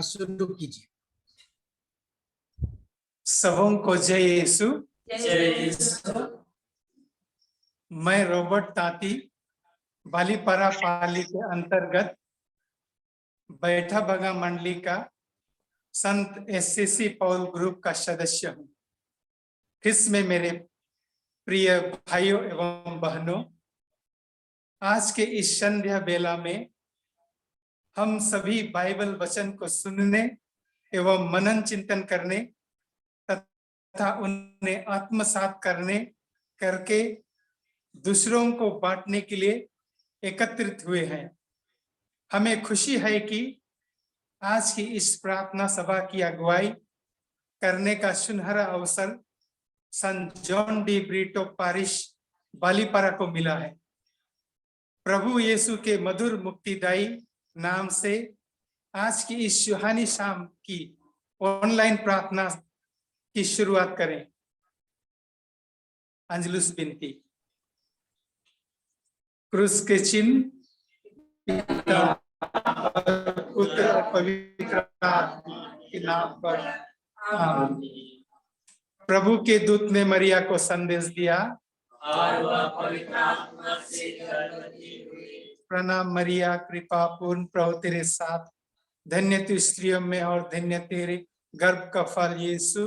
शुरू कीजिए। सबों को जय यीशु। मैं रॉबर्ट ताती बालीपारा पाली के अंतर्गत बैठा बगा मंडली का संत एससीसी पॉल ग्रुप का सदस्य हूँ। इसमें मेरे प्रिय भाइयों एवं बहनों, आज के इस संध्या बेला में हम सभी बाइबल वचन को सुनने एवं मनन चिंतन करने तथा उन्हें आत्मसात करके दूसरों को बांटने के लिए एकत्रित हुए हैं। हमें खुशी है कि आज की इस प्रार्थना सभा की अगुवाई करने का सुनहरा अवसर संत जॉन डी ब्रिटो पारिश बालीपारा को मिला है। प्रभु यीशु के मधुर मुक्तिदायी नाम से आज की इस सुहानी शाम की ऑनलाइन प्रार्थना की शुरुआत करें। अंजलुस विनती। क्रूस के चिन्ह पिता और पुत्र और पवित्र आत्मा के नाम पर आमीन। प्रभु के दूत ने मरिया को संदेश दिया और वह पवित्र आत्मा से गर्भवती हुई। प्रणाम मरिया, कृपा पूर्ण, प्रभु तेरे साथ, धन्य तू स्त्रियों में और धन्य तेरे गर्भ का फल यीशु।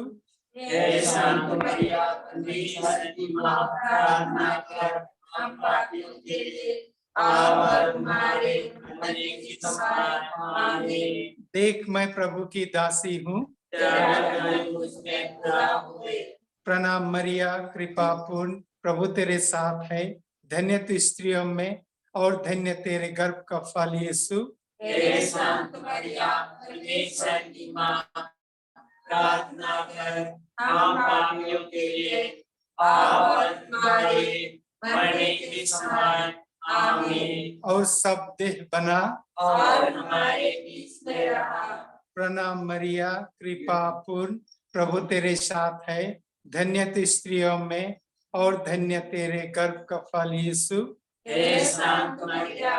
हे शांत मरिया, परमेश्वर की मां, प्रार्थना कर हम पापियों के लिए और हमारे मरने की समय आमीन। देख मैं प्रभु की दासी हूँ, प्रणाम मरिया, कृपा पूर्ण, प्रभु तेरे साथ है, धन्य तू स्त्रियों में और धन्य तेरे गर्भ का फल यीशु। हे शांत मरिया, परमेश्वर की मां, प्रार्थना कर हम पापियों के लिए और हमारे मरने के समय आमीन। और सब देह बना और हमारे बीच में रहा। प्रणाम मरिया, कृपा पूर्ण, प्रभु तेरे साथ है, धन्य तू स्त्रियों में और धन्य तेरे गर्भ का फल यीशु। हे शांत मरिया,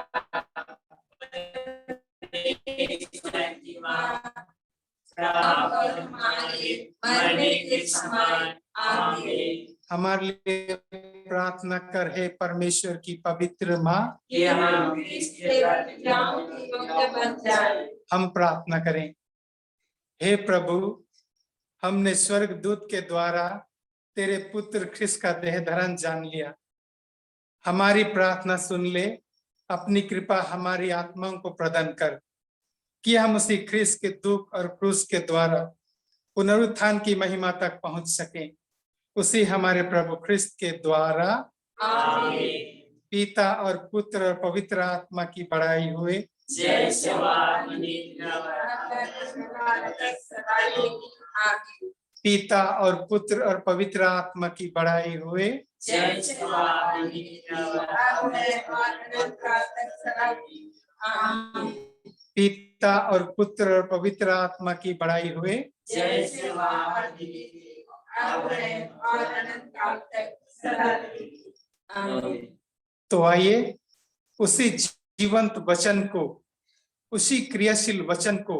हमारे लिए प्रार्थना कर हे परमेश्वर की पवित्र माँ, हम प्रार्थना करें। हे प्रभु, हमने स्वर्ग दूत के द्वारा तेरे पुत्र ख्रिस्त का देह धारण जान लिया। हमारी प्रार्थना सुन ले, अपनी कृपा हमारी आत्माओं को प्रदान कर कि हम उसी ख्रिस्त के दुख और क्रूस के द्वारा पुनरुत्थान की महिमा तक पहुंच सकें। उसी हमारे प्रभु ख्रिस्त के द्वारा आमीन। पिता और पुत्र और पवित्र आत्मा की बड़ाई हुए। पिता और पुत्र और पवित्र आत्मा की बड़ाई हुए। पिता और पुत्र और पवित्र आत्मा की बड़ाई हुए। तो आइए उसी जीवंत वचन को, उसी क्रियाशील वचन को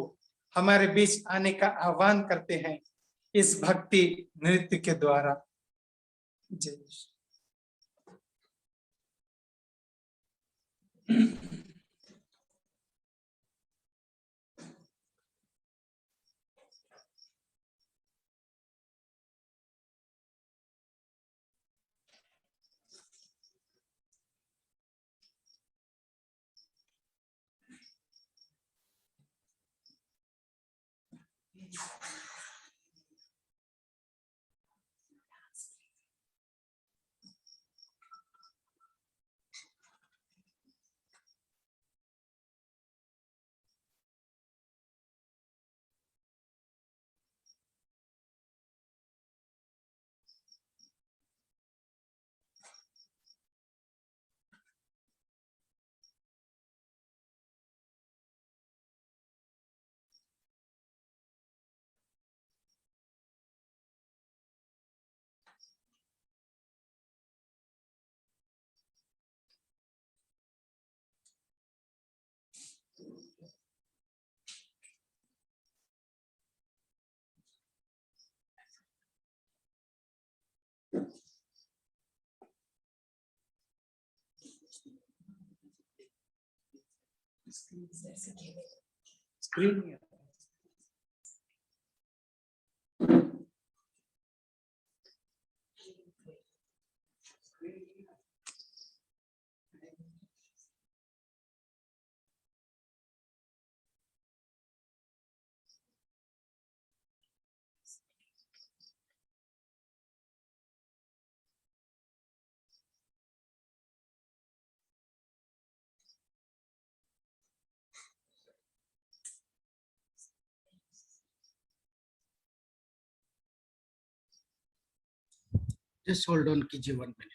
हमारे बीच आने का आह्वान करते हैं इस भक्ति नृत्य के द्वारा। जय स्क्रीन जस्ट होल्ड ऑन कीजिए 1 मिनट।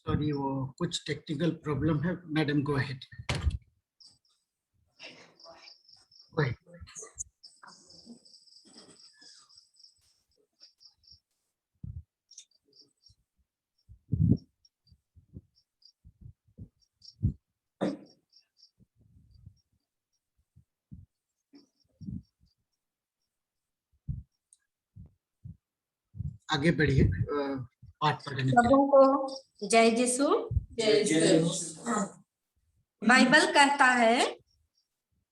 सॉरी, वो कुछ टेक्निकल प्रॉब्लम है। Madam go ahead. आगे बढ़िए पाठ पढ़ने के लिए। सबों को जय यीशु। बाइबल कहता है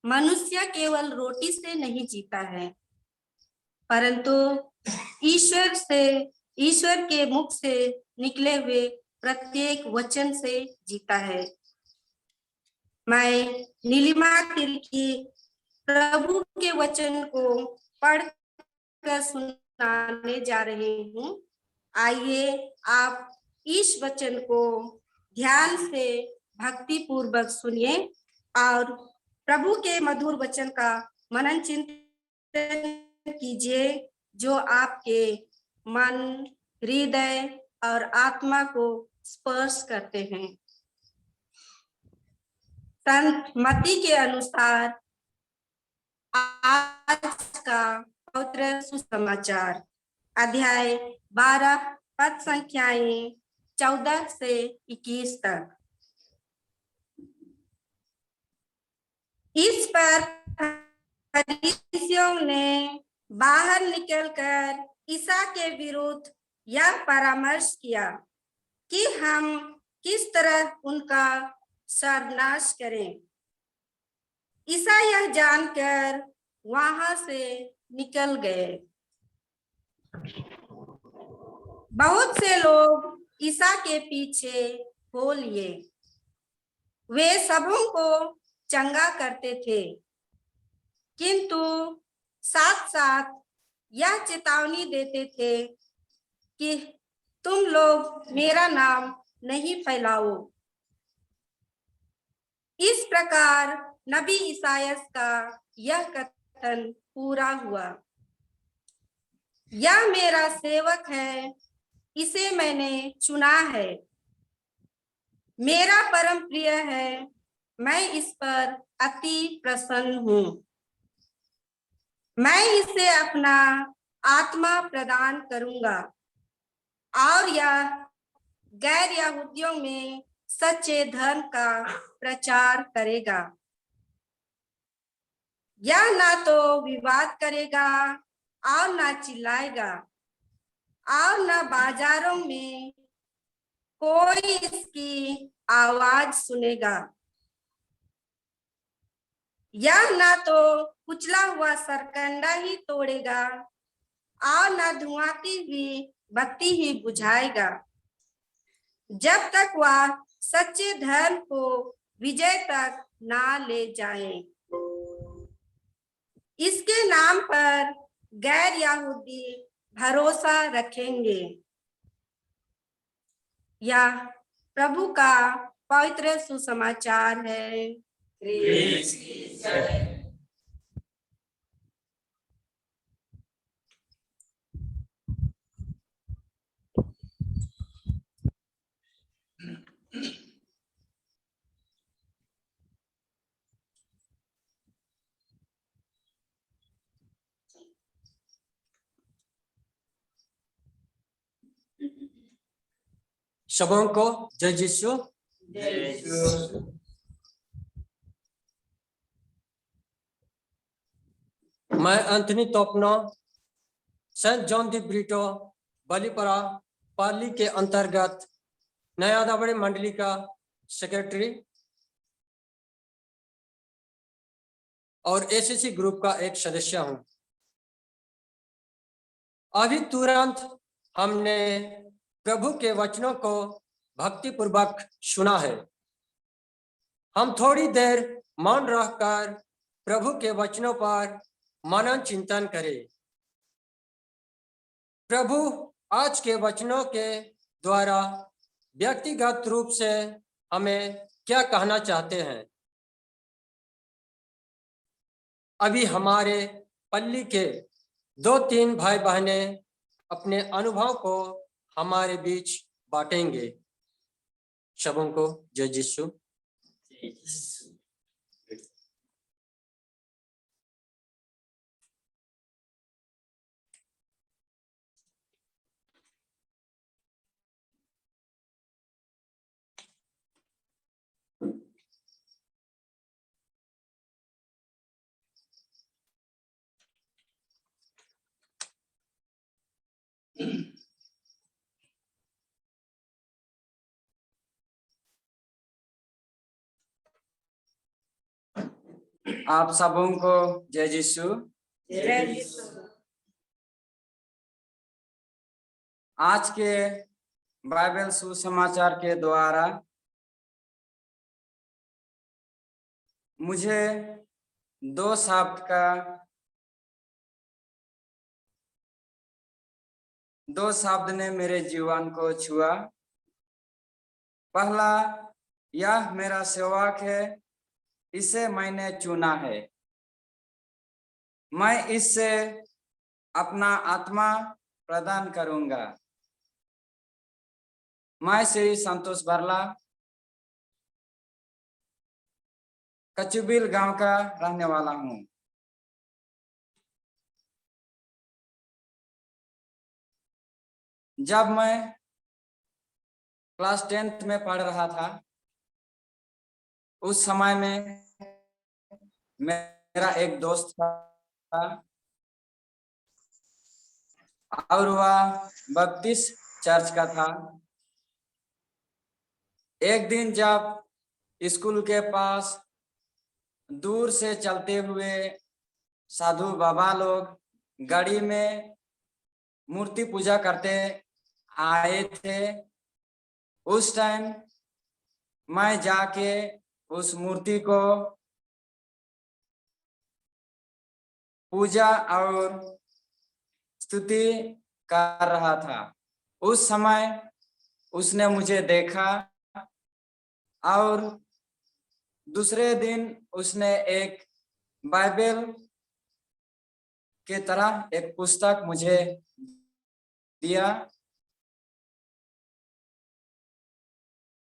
मनुष्य केवल रोटी से नहीं जीता है, परंतु ईश्वर के मुख से निकले हुए प्रत्येक वचन से जीता है। मैं नीलिमा तिर्की प्रभु के वचन को पढ़कर सुनाने जा रही हूँ। आइए आप इस वचन को ध्यान से भक्ति पूर्वक सुनिए और प्रभु के मधुर वचन का मनन चिंतन कीजिए, जो आपके मन, हृदय और आत्मा को स्पर्श करते हैं। संत मत्ती के अनुसार आज का पवित्र सुसमाचार अध्याय 12 पद संख्याएं 14 से 21 तक। इस पर फरीसियों ने बाहर निकलकर ईसा के विरुद्ध यह परामर्श किया, कि हम किस तरह उनका सर्वनाश करें। ईसा यह जानकर वहां से निकल गए। बहुत से लोग ईसा के पीछे हो लिए। वे सबों को चंगा करते थे, किंतु साथ साथ यह चेतावनी देते थे कि तुम लोग मेरा नाम नहीं फैलाओ। इस प्रकार नबी ईसायास का यह कथन पूरा हुआ, यह मेरा सेवक है, इसे मैंने चुना है, मेरा परम प्रिय है, मैं इस पर अति प्रसन्न हूं। मैं इसे अपना आत्मा प्रदान करूंगा और यह गैर यहूदियों में सच्चे धर्म का प्रचार करेगा। यह ना तो विवाद करेगा और ना चिल्लाएगा और ना बाजारों में कोई इसकी आवाज सुनेगा। यह ना तो कुचला हुआ सरकंडा ही तोड़ेगा और ना धुआंती हुई बत्ती ही बुझाएगा, जब तक वह सच्चे धर्म को विजय तक ना ले जाए। इसके नाम पर गैर यहूदी भरोसा रखेंगे। यह प्रभु का पवित्र सुसमाचार है। सबों को जय यीशु। मैं Anthony Topno saint John de Britto Balipara पाली के अंतर्गत नया दावड़ी मंडली का सेक्रेटरी और एसीसी ग्रुप का एक सदस्य हूं। अभी तुरंत हमने प्रभु के वचनों को भक्तिपूर्वक सुना है। हम थोड़ी देर मौन रहकर प्रभु के वचनों पर मनन चिंतन करें। प्रभु आज के वचनों के द्वारा व्यक्तिगत रूप से हमें क्या कहना चाहते हैं। अभी हमारे पल्ली के 2-3 भाई बहनें अपने अनुभव को हमारे बीच बांटेंगे। सबों को जय यीशु। आप सबों को जय यीशु। आज के बाइबल सुसमाचार के द्वारा मुझे 2 शब्द ने मेरे जीवन को छुआ। पहला, यह मेरा सेवक है, इसे मैंने चुना है, मैं इससे अपना आत्मा प्रदान करूंगा। मैं श्री संतोष बरला कचुबिल गांव का रहने वाला हूं। जब मैं क्लास 10th में पढ़ रहा था, उस समय में मेरा एक दोस्त था और वह बप्तिस्ट चर्च का था। एक दिन जब स्कूल के पास दूर से चलते हुए साधु बाबा लोग गाड़ी में मूर्ति पूजा करते आए थे, उस टाइम मैं जाके उस मूर्ति को पूजा और स्तुति कर रहा था। उस समय उसने मुझे देखा और दूसरे दिन उसने एक बाइबल के तरह एक पुस्तक मुझे दिया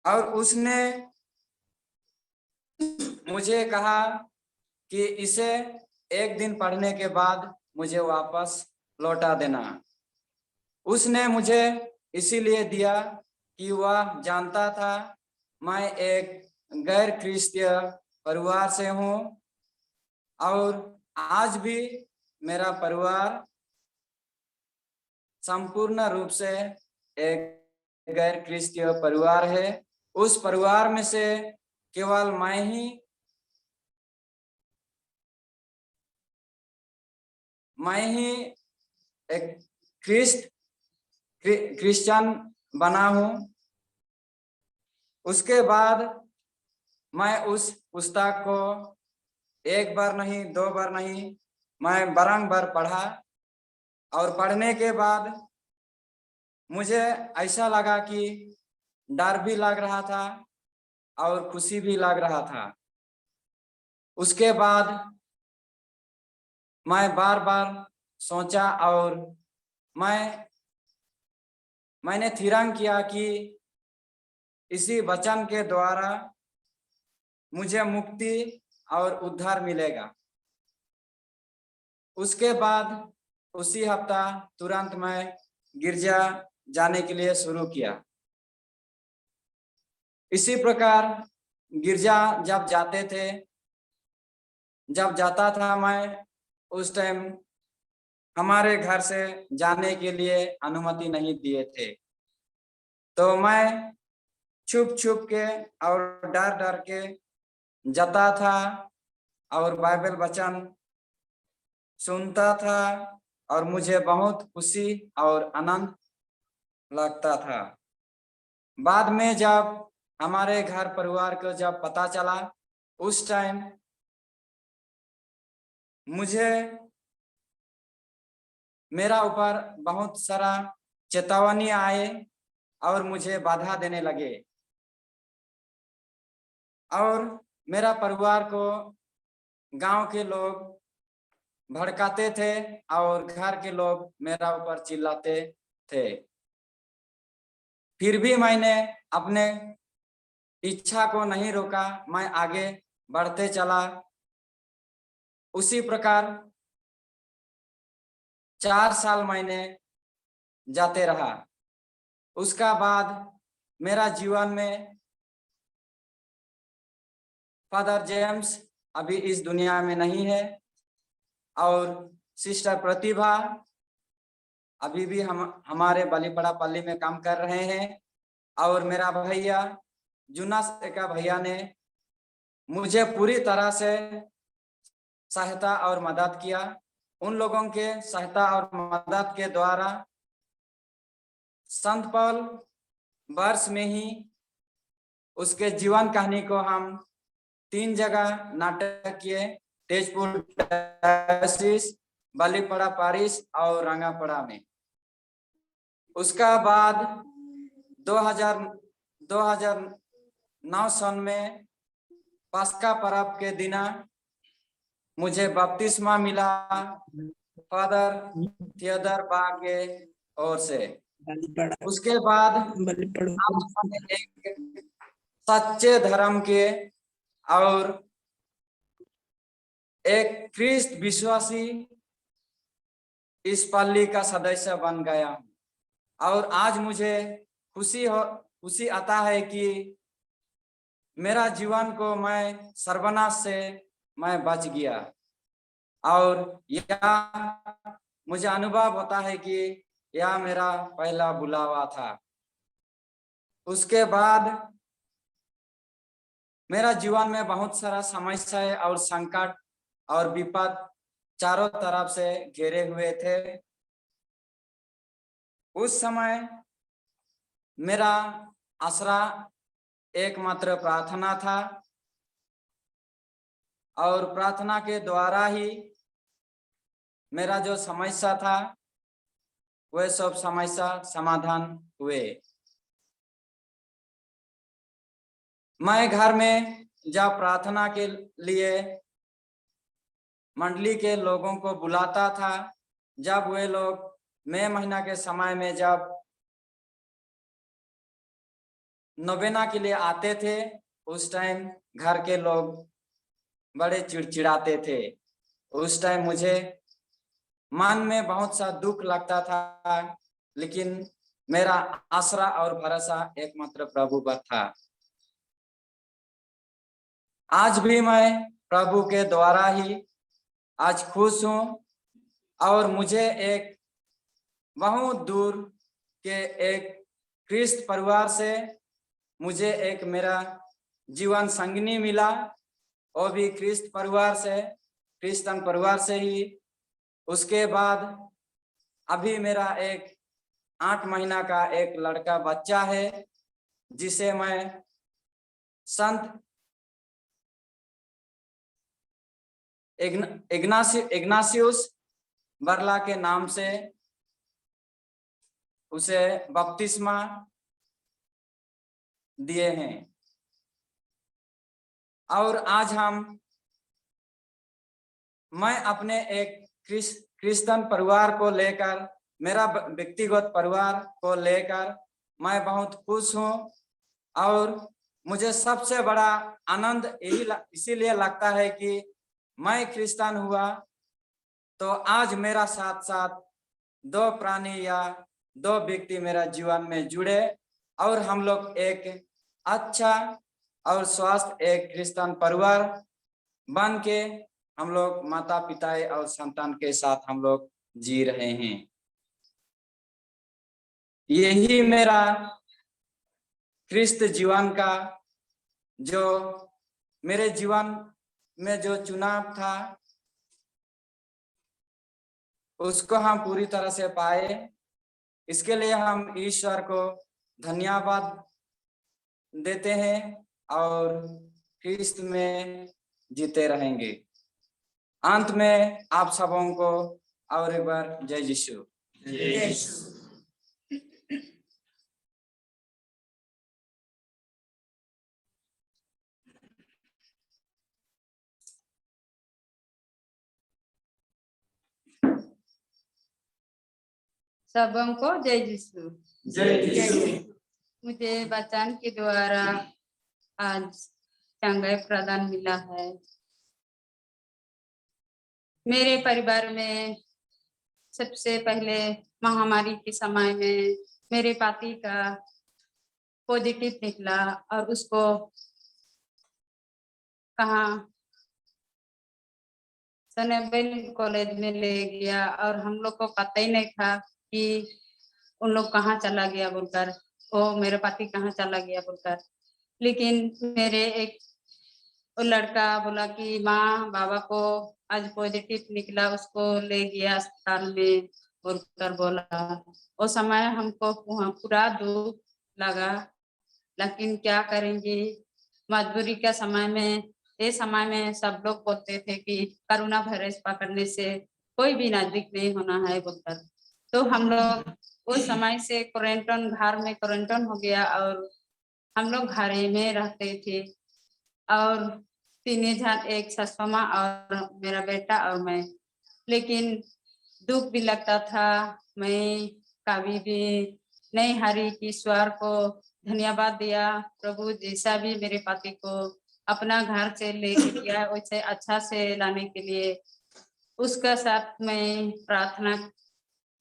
और उसने मुझे कहा कि इसे एक दिन पढ़ने के बाद मुझे वापस लौटा देना। उसने मुझे इसीलिए दिया कि वह जानता था मैं एक गैर क्रिस्तीय परिवार से हूँ और आज भी मेरा परिवार संपूर्ण रूप से एक गैर क्रिस्तीय परिवार है। उस परिवार में से केवल मैं ही एक क्रिश्चियन बना हूँ। उसके बाद मैं उस पुस्तक को एक बार नहीं, दो बार नहीं, मैं बारंबार पढ़ा और पढ़ने के बाद मुझे ऐसा लगा कि डर भी लग रहा था और खुशी भी लग रहा था। उसके बाद मैं बार बार सोचा और मैंने थिरांग किया कि इसी वचन के द्वारा मुझे मुक्ति और उद्धार मिलेगा। उसके बाद उसी हफ्ता तुरंत मैं गिरजा जाने के लिए शुरू किया। इसी प्रकार गिरजा जब जाता था मैं, उस टाइम हमारे घर से जाने के लिए अनुमति नहीं दिए थे, तो मैं छुप छुप के और डर डर के जाता था और बाइबल वचन सुनता था और मुझे बहुत खुशी और आनंद लगता था। बाद में जब हमारे घर परिवार को जब पता चला, उस टाइम मुझे मेरा ऊपर बहुत सारा चेतावनी आए और मुझे बाधा देने लगे और मेरा परिवार को गांव के लोग भड़काते थे और घर के लोग मेरा ऊपर चिल्लाते थे। फिर भी मैंने अपने इच्छा को नहीं रोका, मैं आगे बढ़ते चला। उसी प्रकार 4 साल मैंने जाते रहा। उसका बाद मेरा जीवन में फादर जेम्स अभी इस दुनिया में नहीं है और सिस्टर प्रतिभा अभी भी हमारे बालीपड़ा पल्ली में काम कर रहे हैं और मेरा भैया जुना का भैया ने मुझे पूरी तरह से सहायता और मदद किया। उन लोगों के सहायता और मदद के द्वारा संत पौल वर्ष में ही उसके जीवन कहानी को हम 3 जगह नाटक किए, तेजपुर डायोसिस, बालीपड़ा पारिश और रंगापड़ा में। उसका बाद 2009 सन में पास्का पर्व के दिन मुझे बपतिस्मा मिला फादर थियोदर बा के ओर से। उसके बाद एक सच्चे धर्म के और एक ख्रिस्त विश्वासी इस पल्ली का सदस्य बन गया और आज मुझे खुशी आता है कि मेरा जीवन को मैं सर्वनाश से मैं बच गया और यह मुझे अनुभव होता है कि यह मेरा पहला बुलावा था। उसके बाद मेरा जीवन में बहुत सारा समस्याएं और संकट और विपद चारों तरफ से घेरे हुए थे। उस समय मेरा आसरा एकमात्र प्रार्थना था और प्रार्थना के द्वारा ही मेरा जो समस्या था वह सब समस्या समाधान हुए। मैं घर में जब प्रार्थना के लिए मंडली के लोगों को बुलाता था, जब वे लोग मई महीना के समय में जब नोवेना के लिए आते थे, उस टाइम घर के लोग बड़े चिड़चिड़ाते थे। उस टाइम मुझे मन में बहुत सा दुख लगता था, लेकिन मेरा आसरा और भरोसा एकमात्र प्रभु पर था। आज भी मैं प्रभु के द्वारा ही आज खुश हूं और मुझे एक बहुत दूर के एक ख्रिस्त परिवार से मुझे एक मेरा जीवन संगिनी मिला, वो भी ख्रिस्त परिवार से, क्रिश्चियन परिवार से ही। उसके बाद अभी मेरा एक 8 महीना का एक लड़का बच्चा है, जिसे मैं संत इग्नासियुस बरला के नाम से उसे बपतिस्मा दिए हैं। और आज मैं अपने एक क्रिश्चियन परिवार को लेकर, मेरा व्यक्तिगत परिवार को लेकर मैं बहुत खुश हूं और मुझे सबसे बड़ा आनंद इसीलिए लगता है कि मैं क्रिश्चियन हुआ तो आज मेरा साथ साथ 2 प्राणी या 2 व्यक्ति मेरा जीवन में जुड़े और हम लोग एक अच्छा और स्वस्थ एक क्रिश्चियन परिवार बन के हम लोग माता पिता और संतान के साथ हम लोग जी रहे हैं। यही मेरा क्रिस्त जीवन का जो मेरे जीवन में जो चुनाव था उसको हम पूरी तरह से पाए। इसके लिए हम ईश्वर को धन्यवाद देते हैं और क्रिस्त में जीते रहेंगे। अंत में आप सबों को और एक बार जय यीशु। सबों को जय यीशु। जय यीशु। मुझे वचन के द्वारा आज चंगाई प्रदान मिला है। मेरे परिवार में सबसे पहले महामारी के समय में मेरे पति का पॉजिटिव निकला और उसको कहाँ सनेबल कॉलेज में ले गया और हम लोग को पता ही नहीं था कि उन लोग कहाँ चला गया बोलकर, वो मेरे पति कहाँ चला गया बोलकर। लेकिन मेरे एक लड़का बोला कि माँ बाबा को आज पॉजिटिव निकला, उसको ले गया अस्पताल में बोलकर बोला। वो समय हमको पूरा दुख लगा, लेकिन क्या करेंगे, मजबूरी का समय में, ये समय में सब लोग बोलते थे कि कोरोना वायरस पकड़ने से कोई भी नजदीक नहीं होना है बोलकर। तो हम लोग उस समय से क्वारंटाइन, घर में क्वारंटाइन हो गया और हम लोग घर में रहते थे और 3 जन, एक ससुमा और मेरा बेटा और मैं। लेकिन दुख भी लगता था, मैं कभी भी नहीं हारी कि ईश्वर को धन्यवाद दिया। प्रभु जैसा भी मेरे पति को अपना घर से लेके गया वैसे अच्छा से लाने के लिए उसका साथ में प्रार्थना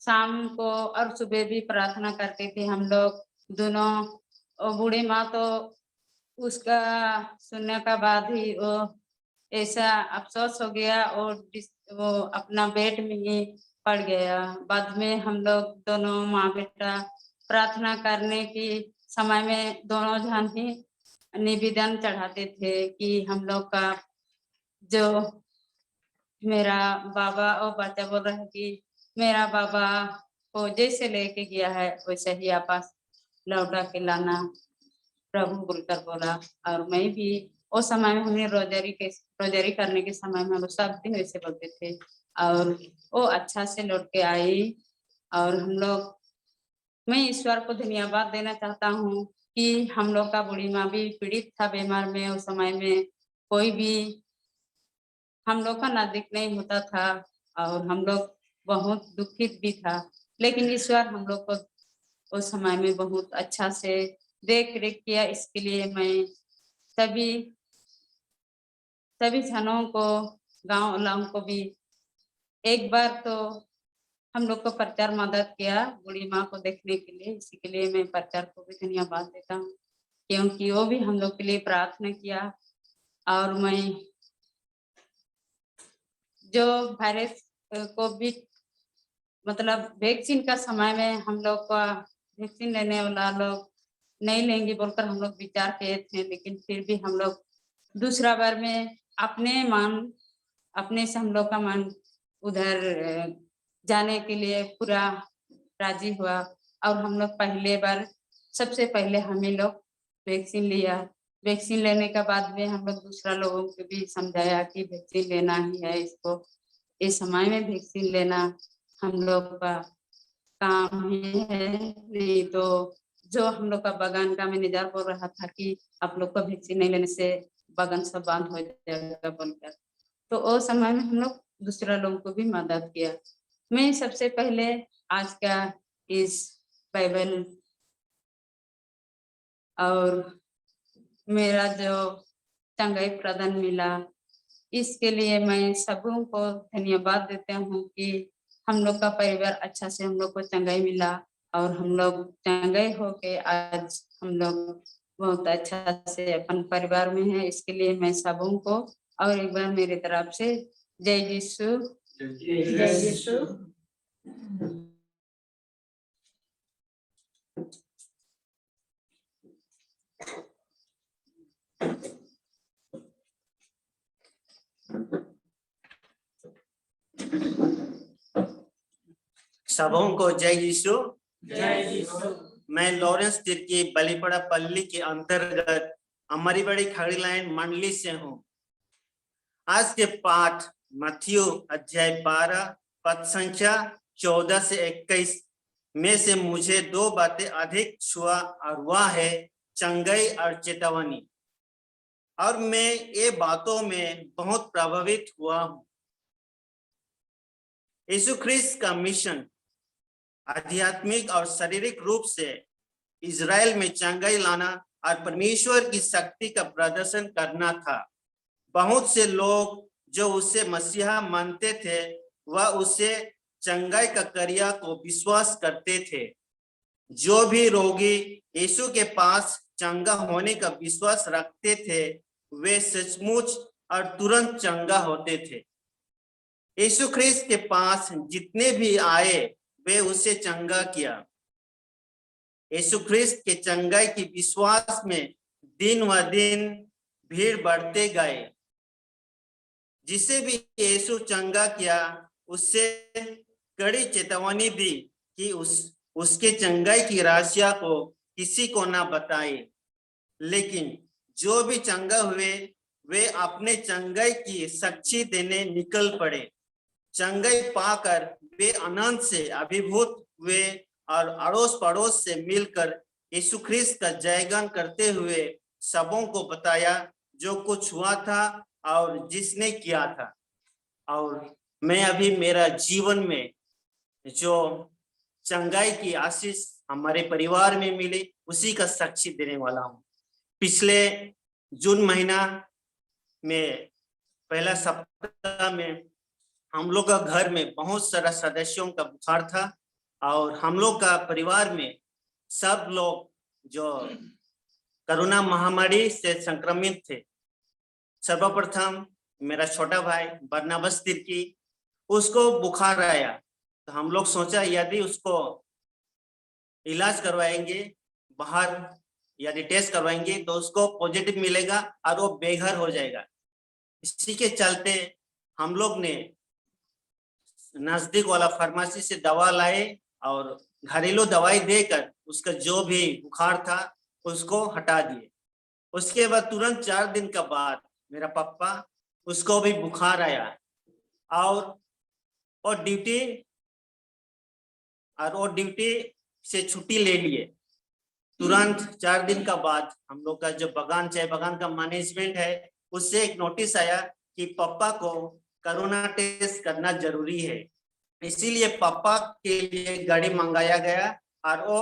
शाम को और सुबह भी प्रार्थना करते थे हम लोग दोनों। और बूढ़ी माँ तो उसका सुनने का बाद ही वो ऐसा अफसोस हो गया और वो अपना बेड में ही पड़ गया। बाद में हम लोग दोनों माँ बेटा प्रार्थना करने की समय में दोनों जन ही निवेदन चढ़ाते थे कि हम लोग का जो मेरा बाबा और बच्चा बोल रहा है कि मेरा बाबा को जैसे लेके गया है वैसे ही आपस लौटा के लाना प्रभु बोलकर बोला। और मैं भी उस समय में हमें रोजारी करने के समय में हम लोग सब दिन वैसे बोलते थे और वो अच्छा से लौट के आई। और हम लोग, मैं ईश्वर को धन्यवाद देना चाहता हूँ कि हम लोग का बूढ़ी माँ भी पीड़ित था बीमार में, उस समय में कोई भी हम लोग का नजदीक नहीं होता था और हम लोग बहुत दुखित भी था, लेकिन ईश्वर हम लोग को उस समय में बहुत अच्छा से देख रेख किया। इसके लिए मैं सभी जनों को, गांव वालों को भी एक बार तो हम लोग को प्रचार मदद किया बूढ़ी माँ को देखने के लिए। इसी के लिए मैं प्रचार को भी धन्यवाद देता हूँ क्योंकि वो भी हम लोग के लिए प्रार्थना किया। और मैं जो वायरस कोविड मतलब वैक्सीन का समय में हम लोग का वैक्सीन लेने वाला लोग नहीं लेंगे बोलकर हम लोग विचार किए थे, लेकिन फिर भी हम लोग दूसरा बार में अपने से हम लोग का मन उधर जाने के लिए पूरा राजी हुआ। और हम लोग पहले बार सबसे पहले हमें लोग वैक्सीन लिया। वैक्सीन लेने के बाद में हम लोग दूसरा लोगों को भी समझाया कि वैक्सीन लेना ही है, इसको इस समय में वैक्सीन लेना हम लोग का काम ही है। नहीं तो जो हम लोग का बागान का मैनेजर बोल रहा था कि आप लोग को वैक्सीन नहीं लेने से बागान सब बंद हो जाएगा बोलकर, तो उस समय में हम लोग दूसरा लोगों को भी मदद किया। मैं सबसे पहले आज का इस बाइबल और मेरा जो चंगाई प्रदान मिला इसके लिए मैं सबों को धन्यवाद देते हूँ कि हम लोग का परिवार अच्छा से हम लोग को चंगाई मिला और हम लोग चंगाई होके आज हम लोग बहुत अच्छा से अपन परिवार में है। इसके लिए मैं सबों को और एक बार मेरी तरफ से जय यीशु। जय यीशु। सबों को जय यीशु। जय यीशु। मैं लॉरेंस तिर्की बलीपड़ा पल्ली के अंतर्गत हमारी बड़ी खड़ी लाइन मंडली से हूँ। आज के पाठ मत्थियो अध्याय 12 पद संख्या 14 से 21 में से मुझे दो बातें अधिक छुआ और वह है चंगाई और चेतावनी, और मैं ये बातों में बहुत प्रभावित हुआ हूँ। यीशु ख्रिस्त का मिशन आध्यात्मिक और शारीरिक रूप से इजराइल में चंगाई लाना और परमेश्वर की शक्ति का प्रदर्शन करना था। बहुत से लोग जो उसे मसीहा मानते थे वह उसे चंगाई का कार्य को विश्वास करते थे। जो भी रोगी यीशु के पास चंगा होने का विश्वास रखते थे वे सचमुच और तुरंत चंगा होते थे। यीशु ख्रिस्त के पास जितने भी आए वे उसे चंगा किया। यीशु ख्रिस्त के चंगाई की विश्वास में दिन व दिन भीड़ बढ़ते गए। जिसे भी यीशु चंगा किया उससे कड़ी चेतावनी दी कि उसके चंगाई की रहस्य को किसी को ना बताए। लेकिन जो भी चंगा हुए वे अपने चंगाई की साक्षी देने निकल पड़े। चंगाई पाकर वे आनंद से अभिभूत हुए और अड़ोस पड़ोस से मिलकर यीशु ख्रिस्त का जयगान करते हुए सबों को बताया जो कुछ हुआ था और जिसने किया था। और मैं अभी मेरा जीवन में जो चंगाई की आशीष हमारे परिवार में मिली उसी का साक्षी देने वाला हूँ। पिछले जून महीना में पहला सप्ताह में हम लोग का घर में बहुत सारा सदस्यों का बुखार था और हम लोग का परिवार में सब लोग जो कोरोना महामारी से संक्रमित थे। सर्वप्रथम मेरा छोटा भाई बरनाबस तिर्की, उसको बुखार आया तो हम लोग सोचा यदि उसको इलाज करवाएंगे बाहर यदि टेस्ट करवाएंगे तो उसको पॉजिटिव मिलेगा और वो बेघर हो जाएगा। इसी के चलते हम लोग ने नजदीक वाला फार्मेसी से दवा लाए और घरेलू दवाई देकर उसका जो भी बुखार था उसको हटा दिए। उसके बाद तुरंत 4 दिन के बाद मेरा पापा उसको भी बुखार आया और ड्यूटी से छुट्टी ले लिए। तुरंत 4 दिन का बाद हम लोग का जो चाय बगान का मैनेजमेंट है उससे एक नोटिस आया कि पापा को कोरोना टेस्ट करना जरूरी है। इसीलिए पापा के लिए गाड़ी मंगाया गया और वो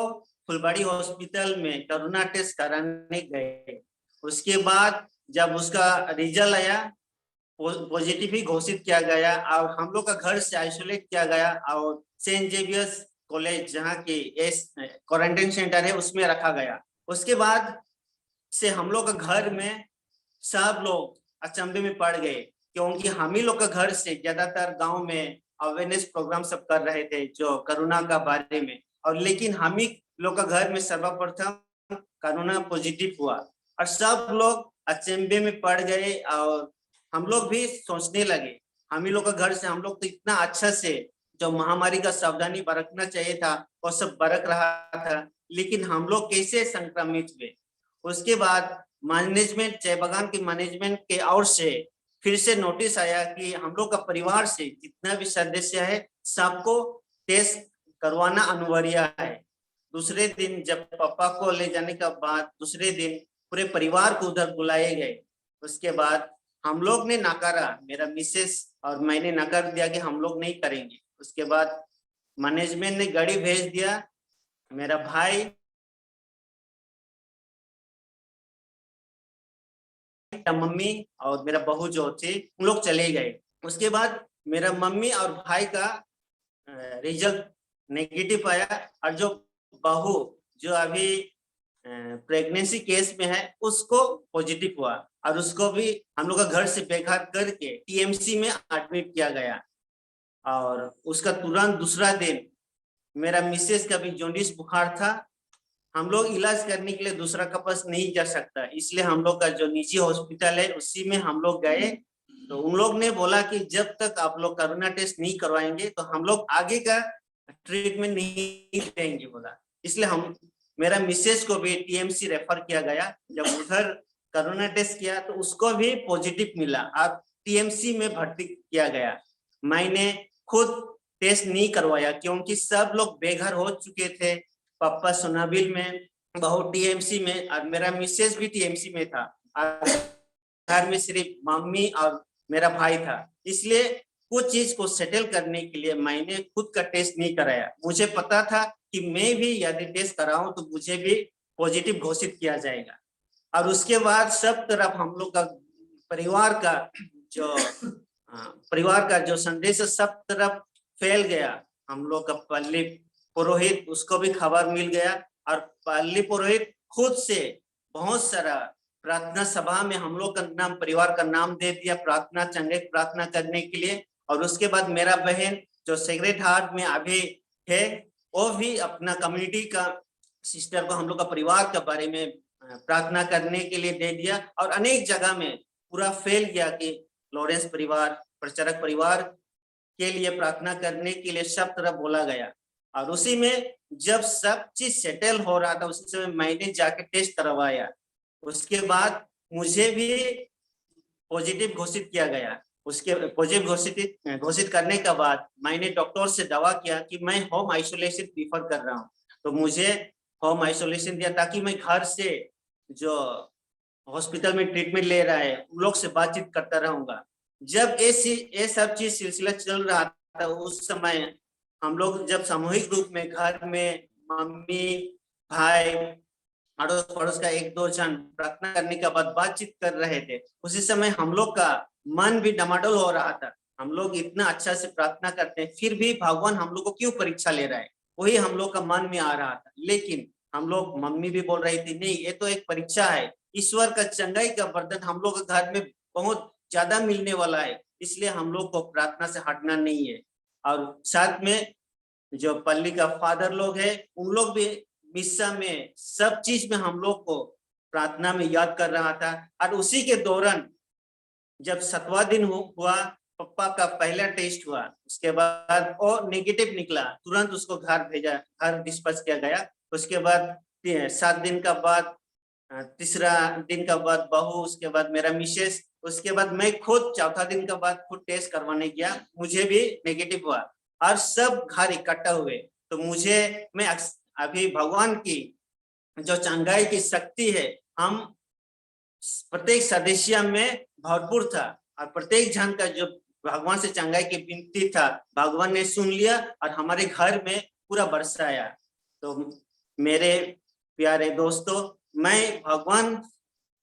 फुलबाड़ी हॉस्पिटल में कोरोना टेस्ट कराने गए। उसके बाद जब उसका रिजल्ट आया पॉजिटिव ही घोषित किया गया और हम लोग का घर से आइसोलेट किया गया और सेंट जेवियर्स कॉलेज जहाँ के क्वारंटाइन सेंटर है उसमें रखा गया। उसके बाद से हम लोग का घर में सब लोग अचंभे में पड़ गए, क्योंकि हम ही लोग का घर से ज्यादातर गांव में अवेयरनेस प्रोग्राम सब कर रहे थे जो कोरोना का बारे में, और लेकिन हम ही लोग का घर में सर्वप्रथम कोरोना पॉजिटिव हुआ और सब लोग अचंभे में पड़ गए। और हम लोग भी सोचने लगे, हम ही लोग का घर से हम लोग तो इतना अच्छा से जो महामारी का सावधानी बरतना चाहिए था वो सब बरत रहा था, लेकिन हम लोग कैसे संक्रमित हुए। उसके बाद मैनेजमेंट चाय बगान के मैनेजमेंट के ओर से फिर से नोटिस आया कि हम लोग का परिवार से जितना भी सदस्य है सबको टेस्ट करवाना अनिवार्य है। दूसरे दिन जब पापा को ले जाने के बाद दूसरे दिन पूरे परिवार को उधर बुलाए गए। उसके बाद हम लोग ने नकारा, मेरा मिसेस और मैंने नकार दिया कि हम लोग नहीं करेंगे। उसके बाद मैनेजमेंट ने गाड़ी भेज दिया, मेरा भाई मम्मी और मेरा बहू जो थे उन लोग चले गए। उसके बाद मेरा मम्मी और भाई का रिजल्ट नेगेटिव आया और जो बहू जो अभी प्रेगनेंसी केस में है उसको पॉजिटिव हुआ और उसको भी हम लोग का घर से बेघर करके टीएमसी में एडमिट किया गया। और उसका तुरंत दूसरा दिन मेरा मिसेस का भी जॉन्डिस बुखार था। हम लोग इलाज करने के लिए दूसरा का पास नहीं जा सकता, इसलिए हम लोग का जो निजी हॉस्पिटल है उसी में हम लोग गए। तो उन लोग ने बोला कि जब तक आप लोग कोरोना टेस्ट नहीं करवाएंगे तो हम लोग आगे का ट्रीटमेंट नहीं देंगे बोला। इसलिए हम मेरा मिसेस को भी टीएमसी रेफर किया गया। जब उधर कोरोना टेस्ट किया तो उसको भी पॉजिटिव मिला और टीएमसी में भर्ती किया गया। मैंने खुद टेस्ट नहीं करवाया क्योंकि सब लोग बेघर हो चुके थे। पापा सोनाबिल में, बहू टीएमसी में और मेरा मिसेस भी टीएमसी में था और घर में सिर्फ मम्मी और मेरा भाई था। इसलिए कुछ चीज को सेटल करने के लिए मैंने खुद का टेस्ट नहीं कराया। मुझे पता था कि मैं भी यदि टेस्ट कराऊं तो मुझे भी पॉजिटिव घोषित किया जाएगा। और उसके बाद सब तरफ हम लोग का परिवार का जो संदेश सब तरफ फैल गया। हम लोग का पल्ली पुरोहित उसको भी खबर मिल गया और पल्ली पुरोहित खुद से बहुत सारा प्रार्थना सभा में हम लोग का नाम, परिवार का नाम दे दिया प्रार्थना चंगे प्रार्थना करने के लिए। और उसके बाद मेरा बहन जो सेक्रेट हार्ट में अभी है वो भी अपना कम्युनिटी का सिस्टर को हम लोग का परिवार के बारे में प्रार्थना करने के लिए दे दिया। और अनेक जगह में पूरा फैल गया कि लॉरेंस परिवार, प्रचारक परिवार के लिए प्रार्थना करने के लिए सब तरफ बोला गया। और उसी में जब सब चीज सेटल हो रहा था उसी समय मैंने जाके टेस्ट करवाया। उसके बाद मुझे भी पॉजिटिव घोषित किया गया। उसके पॉजिटिव घोषित करने के बाद मैंने डॉक्टर से दवा किया कि मैं होम आइसोलेशन प्रीफर कर रहा हूँ। तो मुझे होम आइसोलेशन दिया ताकि मैं घर से जो हॉस्पिटल में ट्रीटमेंट ले रहा है उन लोग से बातचीत करता रहूंगा। जब ये सब चीज सिलसिला चल रहा था उस समय हम लोग जब सामूहिक रूप में घर में मम्मी भाई अड़ोस पड़ोस का 1-2 जन प्रार्थना करने के बाद बातचीत कर रहे थे, उसी समय हम लोग का मन भी डमाडोल हो रहा था। हम लोग इतना अच्छा से प्रार्थना करते हैं फिर भी भगवान हम लोग को क्यों परीक्षा ले रहा है, वही हम लोग का मन में आ रहा था। लेकिन हम लोग, मम्मी भी बोल रही थी नहीं ये तो एक परीक्षा है, ईश्वर का चंगाई का वरदान हम लोग के घर में बहुत ज्यादा मिलने वाला है, इसलिए हम लोग को प्रार्थना से हटना नहीं है। और साथ में जो पल्ली का फादर लोग है उन लोग भी मिस्सा में सब चीज में हम लोग को प्रार्थना में याद कर रहा था। और उसी के दौरान जब 7वां दिन हुआ, पापा का पहला टेस्ट हुआ, उसके बाद वो नेगेटिव निकला, तुरंत उसको घर डिस्पैच किया गया। उसके बाद 7 दिन का बाद, तीसरा दिन का बाद बहू, उसके बाद मेरा मिसेस, उसके बाद मैं खुद 4था दिन का बाद खुद टेस्ट करवाने गया, मुझे भी नेगेटिव हुआ और सब घर इकट्ठा हुए। तो मैं अभी भगवान की जो चंगाई की शक्ति है, हम प्रत्येक सदस्य में भरपूर था और प्रत्येक जन का जो भगवान से चंगाई की विनती था, भगवान ने सुन लिया और हमारे घर में पूरा बरसाया। तो मेरे प्यारे दोस्तों, मैं भगवान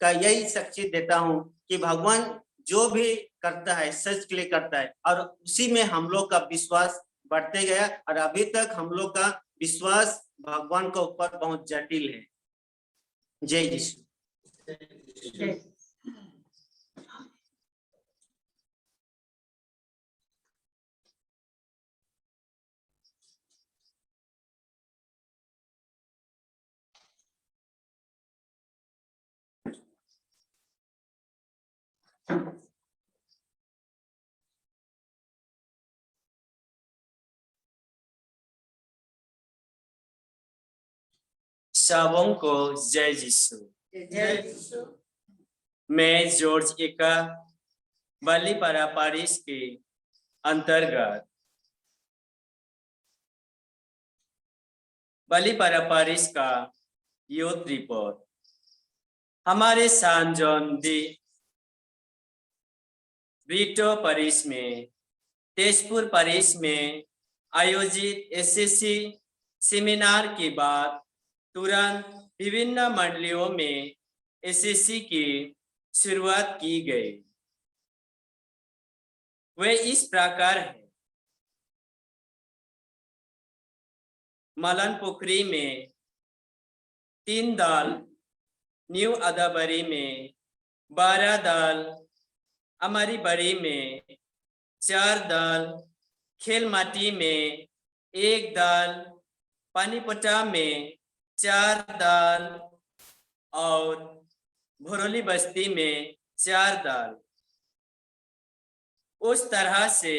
का यही साक्षी देता हूँ कि भगवान जो भी करता है सच के लिए करता है, और उसी में हम लोग का विश्वास बढ़ते गया और अभी तक हम लोग का विश्वास भगवान के ऊपर बहुत जटिल है। जय यीशु। सबों को जय यीशु। मैं जॉर्ज एका बालीपारा पारिश के अंतर्गत बालीपारा पारिश का यूथ रिपोर्ट हमारे सान जॉन दी ब्रिटो पारिश में, तेजपुर पारिश में आयोजित एसएससी सेमिनार के बाद तुरंत विभिन्न मंडलियों में एसएससी की शुरुआत की गई। वे इस प्रकार है: मलन पोखरी में 3 दल, न्यू अदाबरी में 12 दल, अमरी बड़ी में 4 दल, खेलमाटी में 1 दल, पानीपट्टा में 4 दल और भोरोली बस्ती में 4 दल। उस तरह से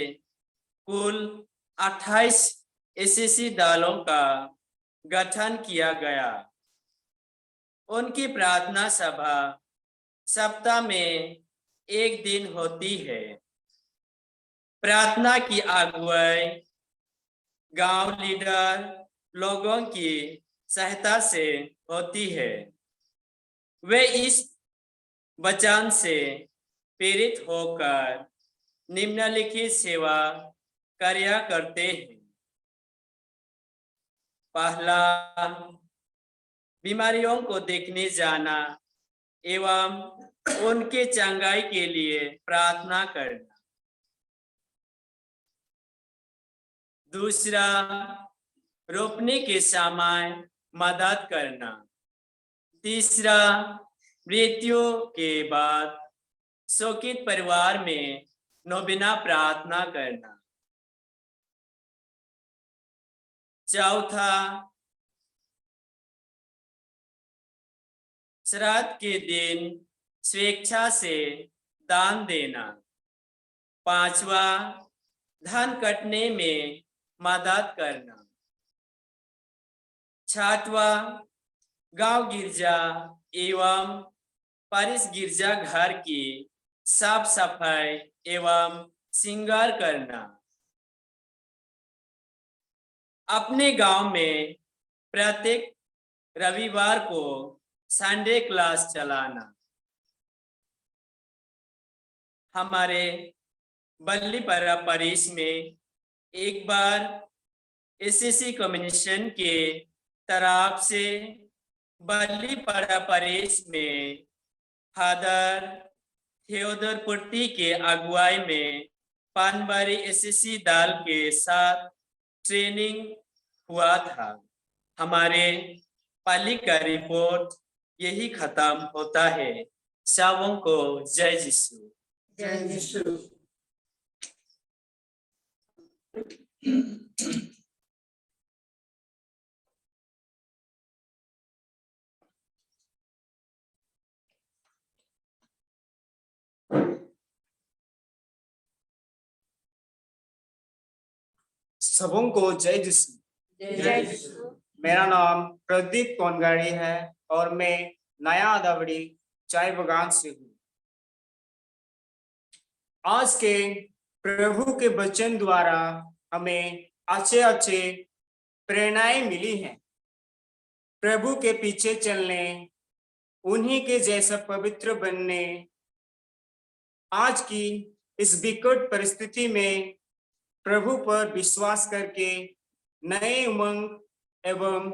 कुल 28 एसएससी दलों का गठन किया गया। उनकी प्रार्थना सभा सप्ताह में 1 दिन होती है। प्रार्थना की अगुवाई गांव लीडर लोगों की सहायता से होती है। वे इस वचन से प्रेरित होकर निम्नलिखित सेवा कार्य करते हैं। पहला, बीमारियों को देखने जाना एवं उनके चंगाई के लिए प्रार्थना करना। दूसरा, रोपने के समय मदद करना। तीसरा, मृत्यु के बाद शोकित परिवार में नोवेना प्रार्थना करना। चौथा, श्राद्ध के दिन स्वेच्छा से दान देना। पांचवा, धन कटने में मदद करना। छठवा, गांव गिरजा एवं पारिश गिरजा घर की साफ सफाई एवं श्रृंगार करना। अपने गांव में प्रत्येक रविवार को संडे क्लास चलाना। हमारे बालीपारा पारिश में एक बार एसएससी कम्युनिकेशन के तरफ से बालीपारा पारिश में फादर थियोदर पुर्ती के अगुवाई में पानबारी एसएससी दल के साथ ट्रेनिंग हुआ था। हमारे पाली का रिपोर्ट यही खत्म होता है। सबों को जय यीशु। जय यीशु। सबों को जय जिसु। जय यीशु। मेरा नाम प्रदीप कोनगाड़ी है और मैं नया आदावड़ी चाय बगान से हूँ। आज के प्रभु के वचन द्वारा हमें अच्छे अच्छे प्रेरणाएं मिली हैं। प्रभु के पीछे चलने, उन्हीं के जैसा पवित्र बनने, आज की इस विकट परिस्थिति में प्रभु पर विश्वास करके नए उमंग एवं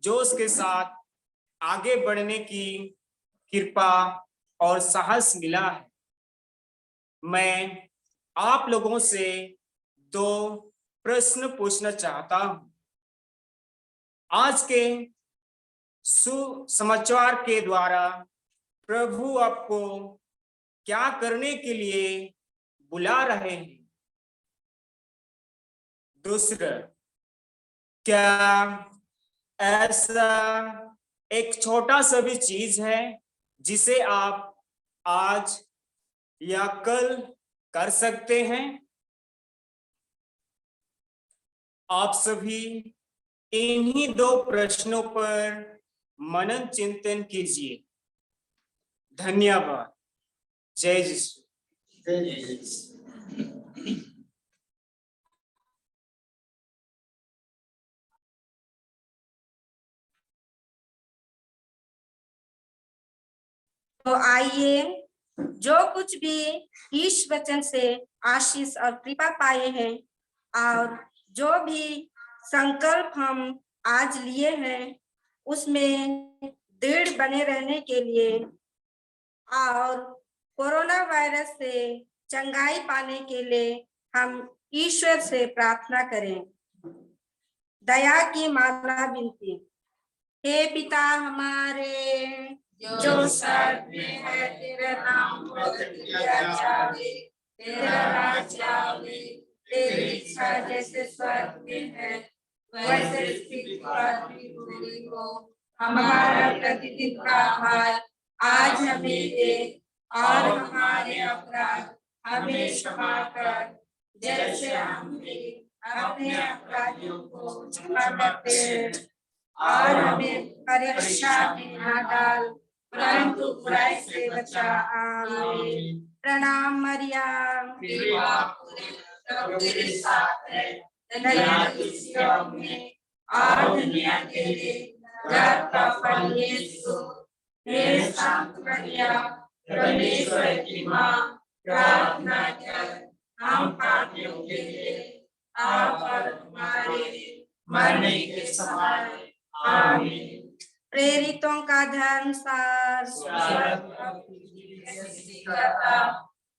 जोश के साथ आगे बढ़ने की कृपा और साहस मिला है। मैं आप लोगों से 2 प्रश्न पूछना चाहता हूं। आज के सुसमाचार के द्वारा प्रभु आपको क्या करने के लिए बुला रहे हैं? दूसरा, क्या ऐसा एक छोटा सा भी चीज है जिसे आप आज या कल कर सकते हैं? आप सभी इन्हीं 2 प्रश्नों पर मनन चिंतन कीजिए। धन्यवाद। जय यीशु। तो आइए, जो कुछ भी ईश वचन से आशीष और कृपा पाए हैं और जो भी संकल्प हम आज लिए हैं, उसमें दृढ़ बने रहने के लिए और कोरोना वायरस से चंगाई पाने के लिए हम ईश्वर से प्रार्थना करें। दया की माला विनती। हे पिता हमारे, जो स्वर्ग में है, तेरा नाम पवित्र किया जावे, तेरा राज्य आवे, तेरी इच्छा जैसे स्वर्ग में है वैसे पृथ्वी पर भी पूरी हो। हमारा प्रतिदिन का आहार आज हमें दे और हमारे अपराध हमें क्षमा कर, जैसे हम भी अपने अपराधियों को क्षमा करते हैं, और हमें परीक्षा में न डाल परंतु बुराई से बचा। आमीन। प्रणाम मरियम, प्रभु तेरे साथ है, दया की स्त्रियों में और दुनिया के लिए गर्भ का फल यीशु। हे संत मरियम, परमेश्वर की मां, प्रार्थना कर हम पापियों के लिए अब और हमारे मरने के समय। आमीन। प्रेरितों का धर्म सार।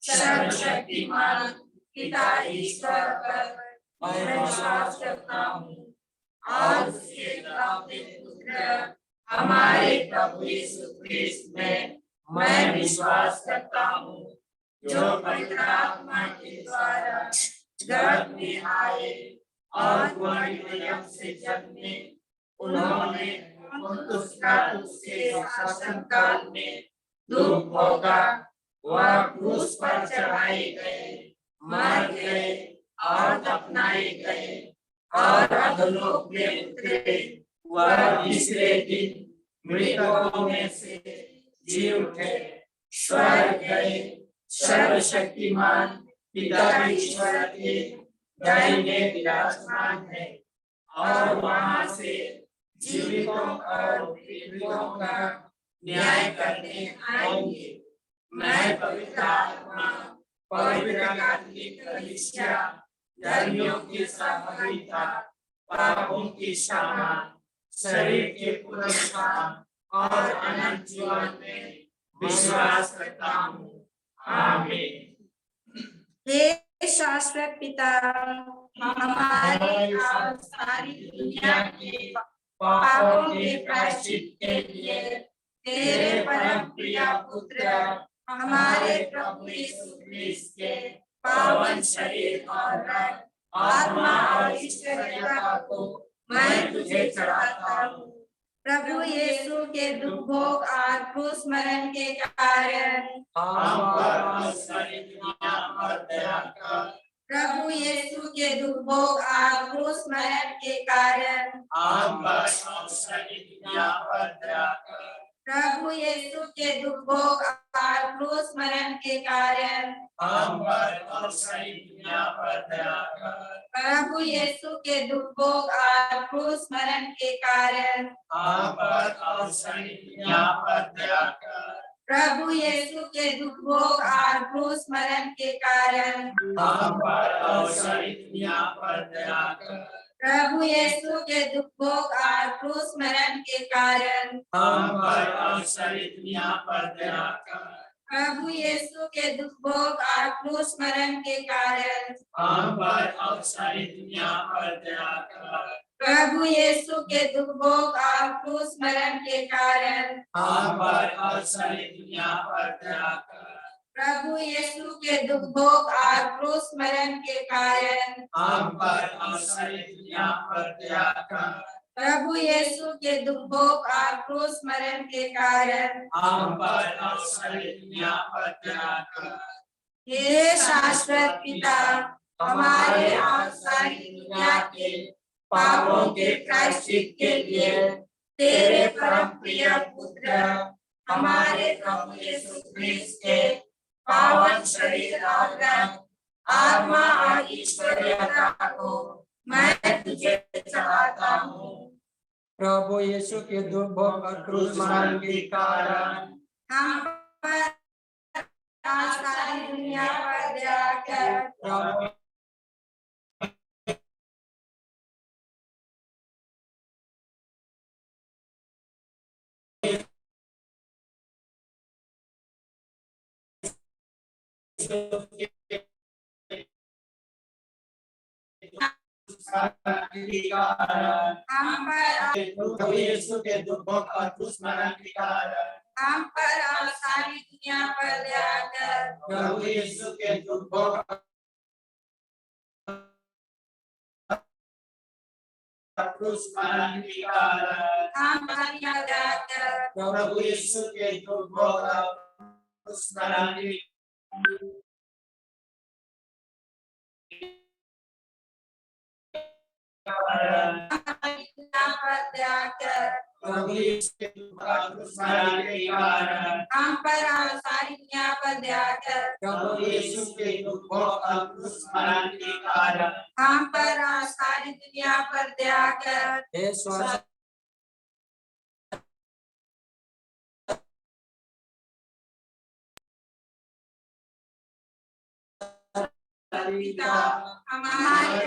सर्वशक्तिमान पिता ईश्वर पर मैं विश्वास करता हूँ और उसके इकलौते पुत्र हमारे प्रभु यीशु मसीह में मैं विश्वास करता हूँ, जो पवित्र आत्मा के द्वारा गर्भ में आए और कुंवारी मरियम से जन्मे। उन्होंने उसके शासन काल में दुख भोगा, वह क्रूस पर चढ़ाए गए, मर गए और दफनाए गए और अधोलोक में उतरे। वह तीसरे दिन मृतकों में से जी उठे, स्वर्ग गए, सर्वशक्तिमान पिता ईश्वर के दाहिने विराजमान है और वहां से जीवितों और मृतकों का न्याय करने आएंगे। मैं पवित्र आत्मा, पवित्र कैथोलिक कलीसिया, धर्मियों की सहभागिता, पापों की क्षमा, शरीर के पुनरुत्थान और अनंत जीवन में विश्वास करता हूँ। आमीन। हे शाश्वत पिता, हमारे और सारी दुनिया के पापों के प्रायश्चित के लिए तेरे परम प्रिय पुत्र हमारे प्रभु यीशु मसीह के पावन शरीर और रक्त, आत्मा और ईश्वरीयता को मैं तुझे चढ़ाता हूँ। प्रभु यीशु के दुख भोग और क्रूस मरण के कारण प्रभु यीशु के दुर्भोग और क्रूस मरण के कारण हम पर और सारी दुनिया पर दया कर। प्रभु यीशु के दुर्भोग और क्रूस मरण के कारण हम पर और सारी दुनिया पर दया कर। प्रभु यीशु के दुर्भोग और क्रूस मरण के कारण हम पर और सारी दुनिया पर दया कर। प्रभु यीशु के दुर्भोग और क्रूस मरण के कारण हम पर और सारी दुनिया पर दया कर। प्रभु यीशु के दुर्भोग और क्रूस मरण के कारण हम पर और सारी दुनिया पर दया कर। प्रभु यीशु के दुर्भोग और क्रूस मरण के कारण हम पर और सारी दुनिया पर दया कर। प्रभु यीशु के दुर्भोग और क्रूस मरण के कारण हम पर और सारी दुनिया पर दया कर। प्रभु यीशु के दुर्भोग और क्रूस मरण के कारण हम पर और सारी दुनिया पर दया कर। प्रभु यीशु के दुर्भोग और क्रूस मरण के कारण हम पर और सारी दुनिया पर दया कर। हे शाश्वत पिता, हमारे और सारी दुनिया के पापों के प्रायश्चित के लिए तेरे परम प्रिय पुत्र हमारे प्रभु यीशु क्रिस्त के पावन शरीर और रक्त, आत्मा और ईश्वरीयता को मैं तुझे चढ़ाता हूँ। प्रभु यीशु के दुर्भोग और क्रूस मरण के कारण हम पर और सारी दुनिया पर दया कर। प्रभु हम पर प्रभु यीशु के दुर्भोग और क्रूस मरण के कारण हम पर और सारी दुनिया पर दया कर। प्रभु यीशु के दुर्भोग और क्रूस मरण के कारण हम पर दया कर। प्रभु यीशु के दुर्भोग और क्रूस मरण के कारण दुनिया पर दया कर। प्रभु यीशु के दुर्भोग और क्रूस मरण के कारण हम पर और सारी दुनिया पर दया कर। प्रभु यीशु के दुर्भोग और क्रूस मरण के कारण हम पर और सारी दुनिया पर दया कर। हे स्वर्ग पिता, हमारे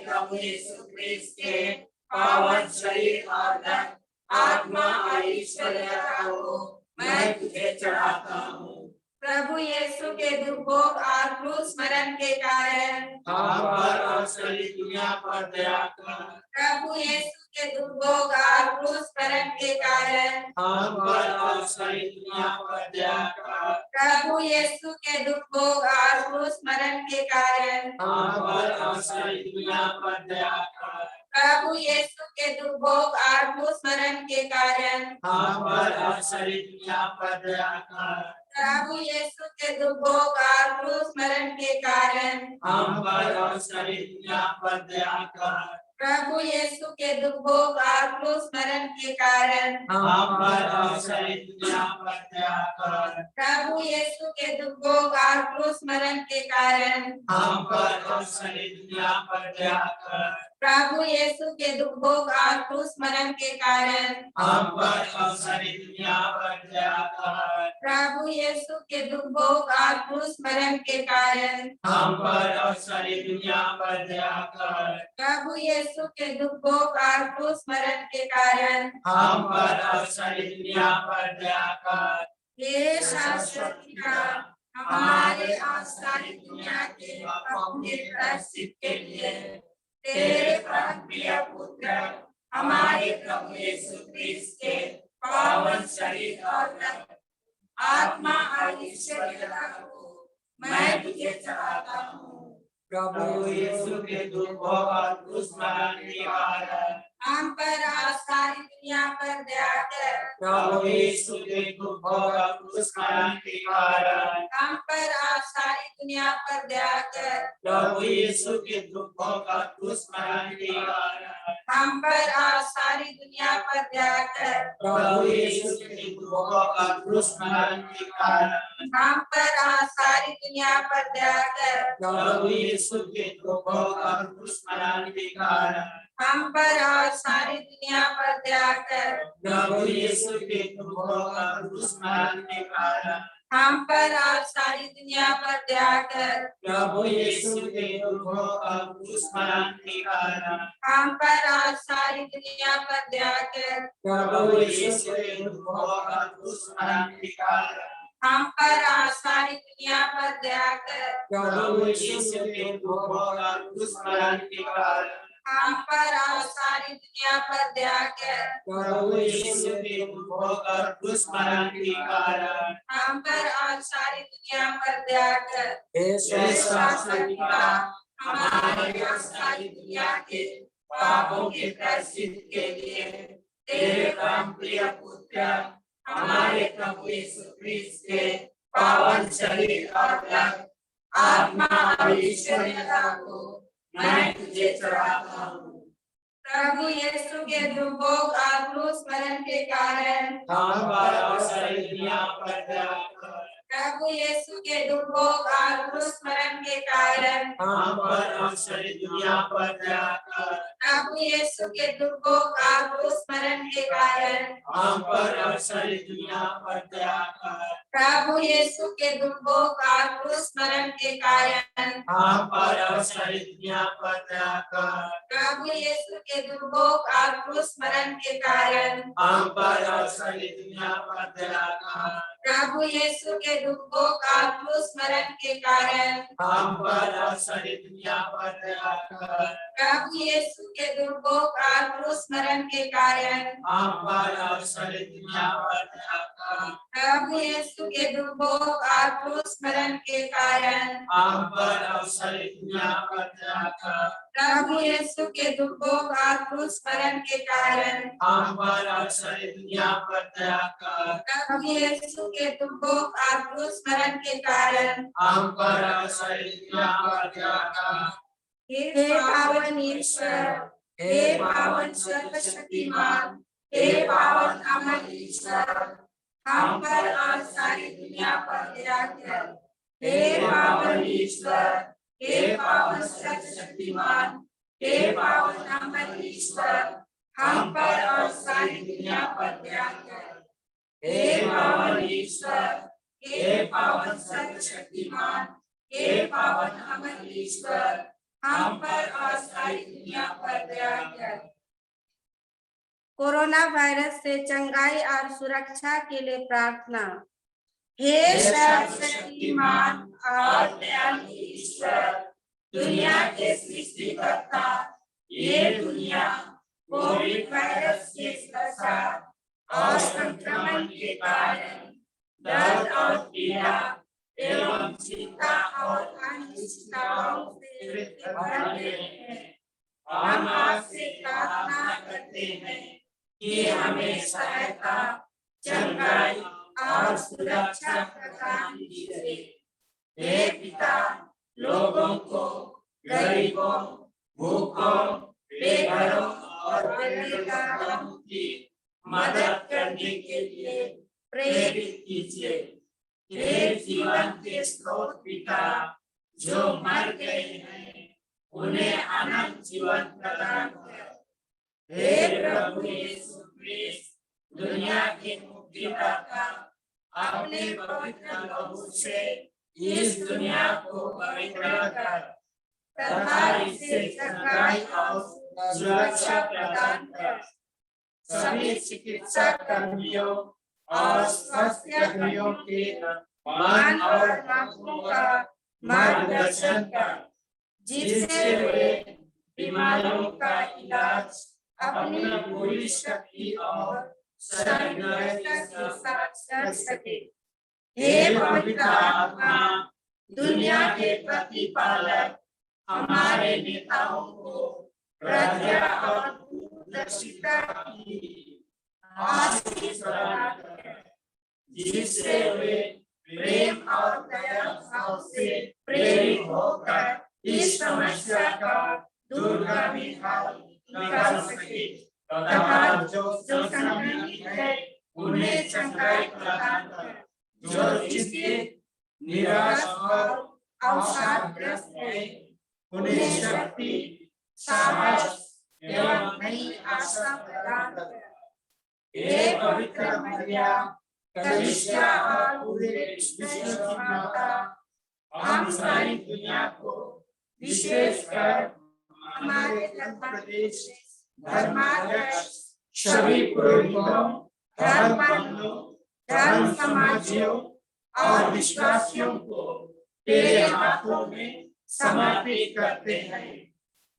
प्रभु यीशु क्रिस्त के पावन शरीर और रक्त, आत्मा और ईश्वरीयता को मैं तुझे चढ़ाता हूँ। प्रभु यीशु के दुर्भोग और क्रूस मरण के कारण हम पर और सारी दुनिया पर दया कर। प्रभु यीशु के दुर्भोग और क्रूस मरण के कारण हम पर और सारी दुनिया पर दया कर। प्रभु यीशु के दुर्भोग और क्रूस मरण के कारण हम पर और सारी दुनिया पर दया कर। प्रभु यीशु के दुर्भोग और क्रूस मरण के कारण हम पर और सारी दुनिया पर दया कर। प्रभु यीशु के दुर्भोग और क्रूस मरण के कारण हम पर और सारी दुनिया पर दया कर। प्रभु यीशु के दुर्भोग और क्रूस मरण के कारण हम पर और सारी दुनिया पर दया कर। प्रभु यीशु के दुर्भोग और क्रूस मरण के कारण हम पर और सारी दुनिया पर दया कर। प्रभु यीशु के दुर्भोग और क्रूस मरण के कारण हम पर और सारी दुनिया पर दया कर। प्रभु यीशु के दुर्भोग और क्रूस मरण के कारण हम पर और सारी दुनिया पर दया कर। प्रभु यीशु के दुर्भोग और क्रूस मरण के कारण हम पर और सारी दुनिया पर दया कर। हे शाश्वत पिता, हमारे और सारी दुनिया के पापों के प्रायश्चित के लिए तेरे परम प्रिय पुत्र हमारे प्रभु यीशु क्रिस्त के पावन शरीर और रक्त, आत्मा और ईश्वरीयता को मैं तुझे चढ़ाता हूँ। प्रभु यीशु के दुर्भोग और क्रूस मरण के कारण हम पर और सारी दुनिया पर दया कर। प्रभु यीशु के दुखों का स्मरण के कारण हम पर और सारी दुनिया पर दया कर। प्रभु यीशु के दुखों का स्मरण के कारण हम पर और सारी दुनिया पर दया कर। प्रभु यीशु के दुखों का स्मरण के कारण हम पर और सारी दुनिया पर दया कर। प्रभु यीशु के दुखों का स्मरण के कारण हम पर और सारी दुनिया पर दया कर। प्रभु यीशु के दुखों का स्मरण के कारण हम पर और सारी दुनिया पर दया कर। प्रभु यीशु के दुखों का स्मरण के कारण हम पर और सारी दुनिया पर दया कर। प्रभु यीशु के दुखों का स्मरण के कारण हम पर और सारी दुनिया पर दया कर। प्रभु यीशु के दुखों का स्मरण के कारण हम पर और सारी दुनिया पर दया कर। प्रभु यीशु के दुखों का स्मरण के कारण हम पर और सारी दुनिया पर दया कर। हे शाश्वत पिता, हमारे और सारी दुनिया के पापों के प्रायश्चित के लिए तेरे परम प्रिय पुत्र हमारे प्रभु यीशु ख्रीस्त के पावन शरीर और रक्त, आत्मा और ईश्वरीयता को मैं तुझे चढ़ाता हूँ। प्रभु यीशु के दुर्भोग और क्रूस मरण के कारण हम पर और सारी दुनिया पर दया कर। प्रभु यीशु के दुर्भोग और क्रूस मरण के कारण हम पर और सारी दुनिया पर दया कर। प्रभु यीशु के दुर्भोग और क्रूस मरण के कारण हम पर और सारी दुनिया पर दया कर। प्रभु यीशु के दुर्भोग और क्रूस मरण के कारण हम पर और सारी दुनिया पर दया कर। प्रभु यीशु के दुर्भोग और क्रूस मरण के कारण हम पर और सारी दुनिया पर दया कर। प्रभु यीशु के दुर्भोग और क्रूस मरण के कारण हम पर और सारी दुनिया पर दया कर। प्रभु यीशु के दुर्भोग और क्रूस मरण के कारण हम पर और सारी दुनिया पर दया कर। प्रभु यीशु के दुर्भोग और क्रूस मरण के कारण हम पर और सारी दुनिया पर दया कर। प्रभु यीशु के दुर्भोग और क्रूस मरण के कारण हम पर और सारी दुनिया पर दया कर। प्रभु यीशु के दुर्भोग और क्रूस मरण के कारण हम पर और सारी दुनिया पर दया कर। हे पावन ईश्वर, हे पावन सर्वशक्तिमान, हे पावन अमर ईश्वर, हम पर और सारी दुनिया पर दया कर। हे पावन ईश्वर, हे पावन सर्वशक्तिमान, हे पावन अमर ईश्वर, हम पर और सारी दुनिया पर दया कर। हे पावन ईश्वर, हे पावन सर्वशक्तिमान, हे पावन अमर ईश्वर, हम पर और सारी दुनिया पर दया कर। कोरोना वायरस से चंगाई और सुरक्षा के लिए प्रार्थना। हे सर्वशक्तिमान और दयालु ईश्वर, दुनिया के सृष्टिकर्ता, ये दुनिया कोविड वायरस के प्रसार और संक्रमण के कारण दर्द और पीड़ा एवं चिंता और अनिश्चितताओं से भर गए हैं। हम आपसे प्रार्थना करते हैं कि हमें सहायता, चंगाई और सुरक्षा प्रदान कीजिए। हे पिता, लोगों को, गरीबों, भूखों, बेघरों और बेघरों की मदद करने के लिए प्रेरित कीजिए। हे जीवन के स्रोत पिता, जो मर गए हैं उन्हें अनंत जीवन प्रदान कर। हे प्रभु यीशु ख्रीस्त, दुनिया के मुक्तिदाता, अपने पवित्र लहू से इस दुनिया को पवित्र कर तथा इसे चंगाई और सुरक्षा प्रदान कर। सभी चिकित्सा कर्मियों और स्वास्थ्य कर्मियों के मन और आंखों का मार्गदर्शन कर, जिससे वे बीमारियों का इलाज अपनी पूरी शक्ति और सर्वज्ञता के साथ कर सके। हे पवित्र आत्मा, दुनिया के प्रतिपालक, हमारे नेताओं को प्रज्ञा और दर्शिता की आशीष प्रदान कर, जिससे वे प्रेम और दया भाव से प्रेरित होकर इस समस्या का दूरगामी हल निकाल सके तथा जो संक्रमित है उन्हें चंगाई प्रदान कर, जो जिसके निराश और अवसादग्रस्त है उन्हें शक्ति, साहस एवं नई आशा प्रदान कर। हे पवित्र मरिया, कलीसिया और पूरे विश्व की माता, हम सारी दुनिया को विशेषकर हमारे प्रदेश धर्माध्यक्ष, सभी पुरोहितों, धर्मपत्नियों, धर्म समाजियों और विश्वासियों को तेरे हाथों में समर्पित करते हैं।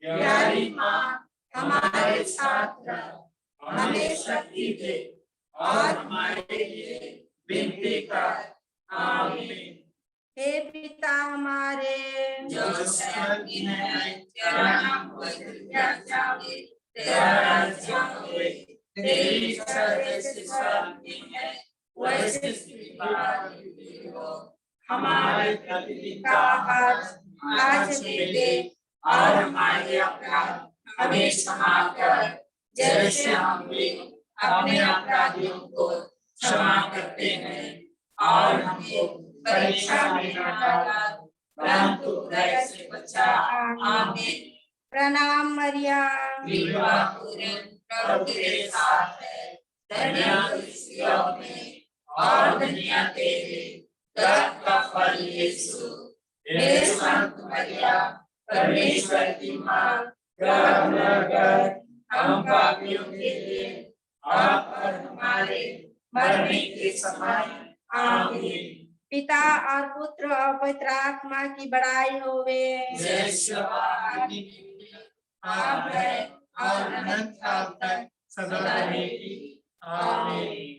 प्यारी माँ, हमारे साथ रह, हमें शक्ति दे और हमारे लिए विनती कर। आमीन। हे पिता हमारे जो स्वर्ग में है, तेरा नाम पवित्र किया जाए, तेरा राज्य आए, तेरी इच्छा जैसे स्वर्ग में है वैसे पृथ्वी पर भी हो। हमारे प्रतिदिन का आहार आज हमें दे और हमारे अपराध हमें क्षमा कर, जैसे हम भी अपने अपराधियों को क्षमा करते हैं, और हमको परीक्षा में न डाला परंतु बुराई से बचा। आमीन। प्रणाम मरिया, कृपा पूर्ण, प्रभु तेरे साथ है, धन्य तू स्त्रियों में और धन्य तेरे गर्भ का फल यीशु। हे संत मरिया, परमेश्वर की माँ, प्रार्थना कर हम पापियों के लिए आप और हमारे मरने के समय। आमीन। पिता और पुत्र और पवित्र आत्मा की बड़ाई होवे, जैसे आप है और अनंत काल तक सदा रहेगी। आमीन।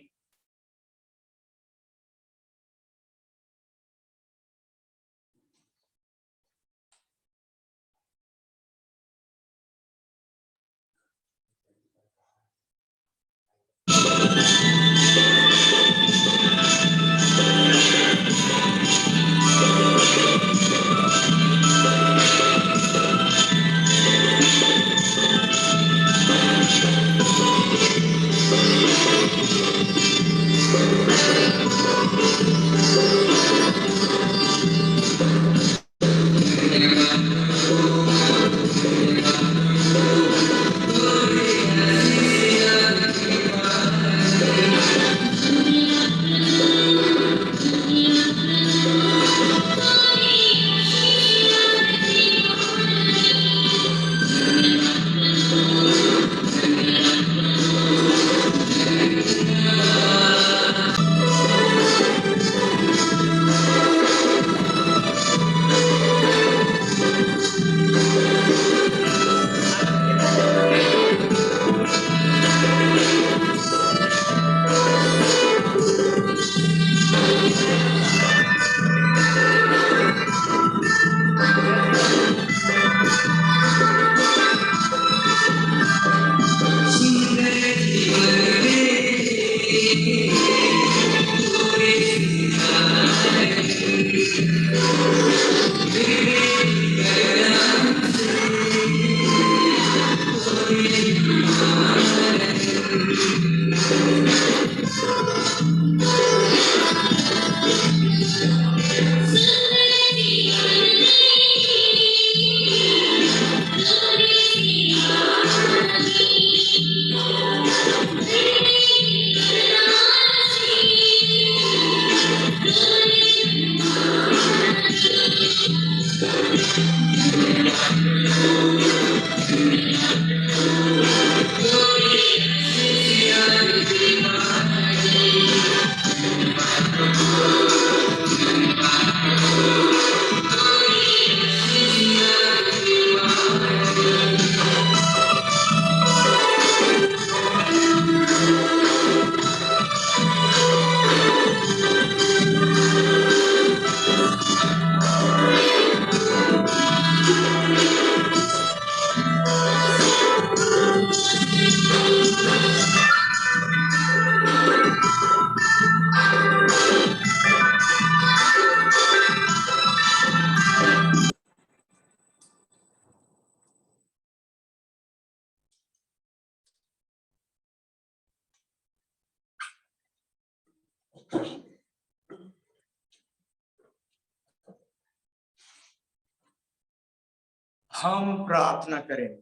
हम प्रार्थना करें।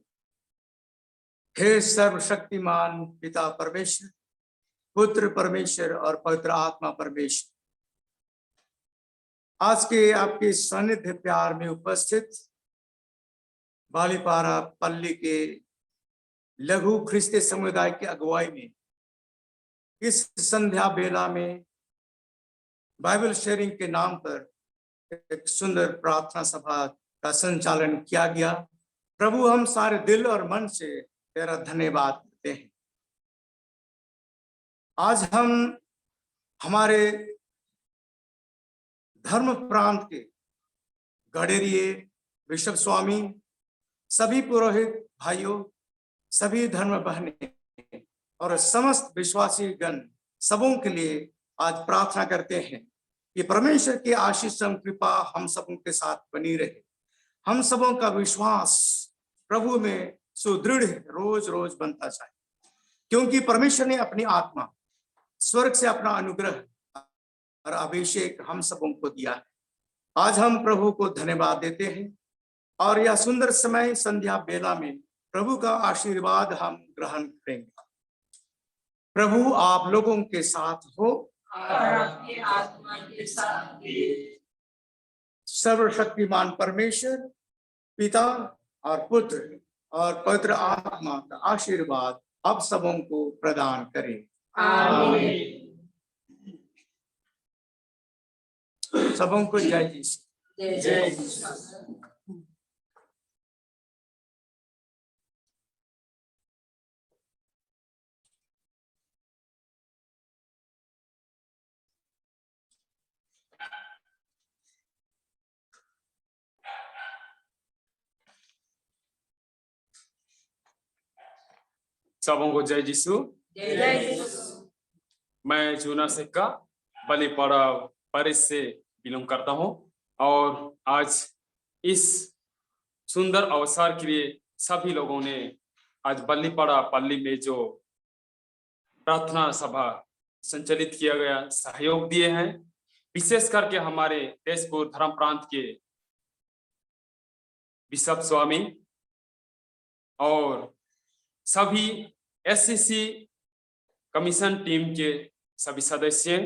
हे सर्वशक्तिमान पिता परमेश्वर, पुत्र परमेश्वर और पवित्र आत्मा परमेश्वर, आज के आपके सानिध्य प्यार में उपस्थित बालीपारा पल्ली के लघु ख्रिस्ती समुदाय की अगुवाई में इस संध्या बेला में बाइबल शेयरिंग के नाम पर एक सुंदर प्रार्थना सभा का संचालन किया गया। प्रभु, हम सारे दिल और मन से तेरा धन्यवाद करते हैं। आज हम हमारे धर्म प्रांत के गडेरिए बिशप स्वामी, सभी पुरोहित भाइयों, सभी धर्म बहनें और समस्त विश्वासी गण सबों के लिए आज प्रार्थना करते हैं कि परमेश्वर की आशीष एवं कृपा हम सबों के साथ बनी रहे। हम सबों का विश्वास प्रभु में सुदृढ़ रोज रोज बनता जाए, क्योंकि परमेश्वर ने अपनी आत्मा स्वर्ग से अपना अनुग्रह और अभिषेक हम सबों को दिया है। आज हम प्रभु को धन्यवाद देते हैं और यह सुंदर समय संध्या बेला में प्रभु का आशीर्वाद हम ग्रहण करेंगे। प्रभु आप लोगों के साथ हो और आपकी आत्मा के साथ भी। सर्वशक्तिमान परमेश्वर पिता और पुत्र और पवित्र आत्मा का आशीर्वाद आप सबों को प्रदान करे। आमीन। सबों को जय यीशु। जय यीशु। सबों को जय यीशु। मैं जूना सिक्का बलीपाड़ा परिस से बिलोंग करता हूं और आज इस सुंदर अवसर के लिए सभी लोगों ने आज बलीपाड़ा पल्ली में जो प्रार्थना सभा संचालित किया गया सहयोग दिए हैं। विशेष करके हमारे तेजपुर धर्म प्रांत के बिशप स्वामी और सभी एससीसी कमीशन टीम के सभी सदस्य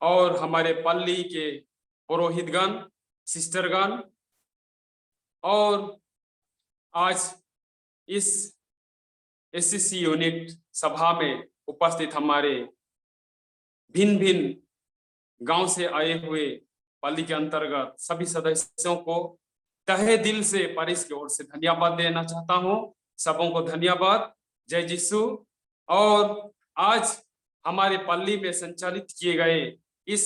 और हमारे पल्ली के पुरोहितगण, सिस्टरगण और आज इस एससीसी यूनिट सभा में उपस्थित हमारे भिन्न भिन्न गांव से आए हुए पल्ली के अंतर्गत सभी सदस्यों को तहे दिल से परिस की ओर से धन्यवाद देना चाहता हूं। सबों को धन्यवाद। जय यीशु। और आज हमारे पल्ली में संचालित किए गए इस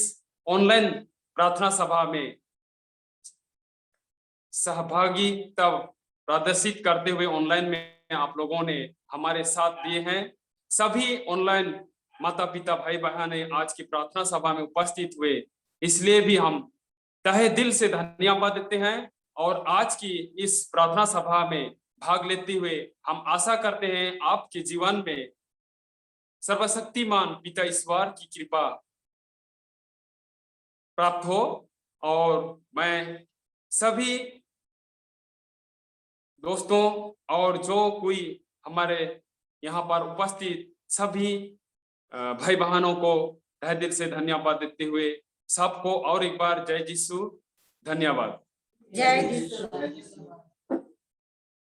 ऑनलाइन प्रार्थना सभा में सहभागिता प्रदर्शित करते हुए ऑनलाइन में आप लोगों ने हमारे साथ दिए हैं। सभी ऑनलाइन माता पिता भाई बहने आज की प्रार्थना सभा में उपस्थित हुए, इसलिए भी हम तहे दिल से धन्यवाद देते हैं। और आज की इस प्रार्थना सभा में भाग लेते हुए हम आशा करते हैं आपके जीवन में सर्वशक्तिमान पिता ईश्वर की कृपा प्राप्त हो। और मैं सभी दोस्तों और जो कोई हमारे यहाँ पर उपस्थित सभी भाई बहनों को तहे दिल से धन्यवाद देते हुए सबको और एक बार जय यीशु। धन्यवाद। जय यीशु।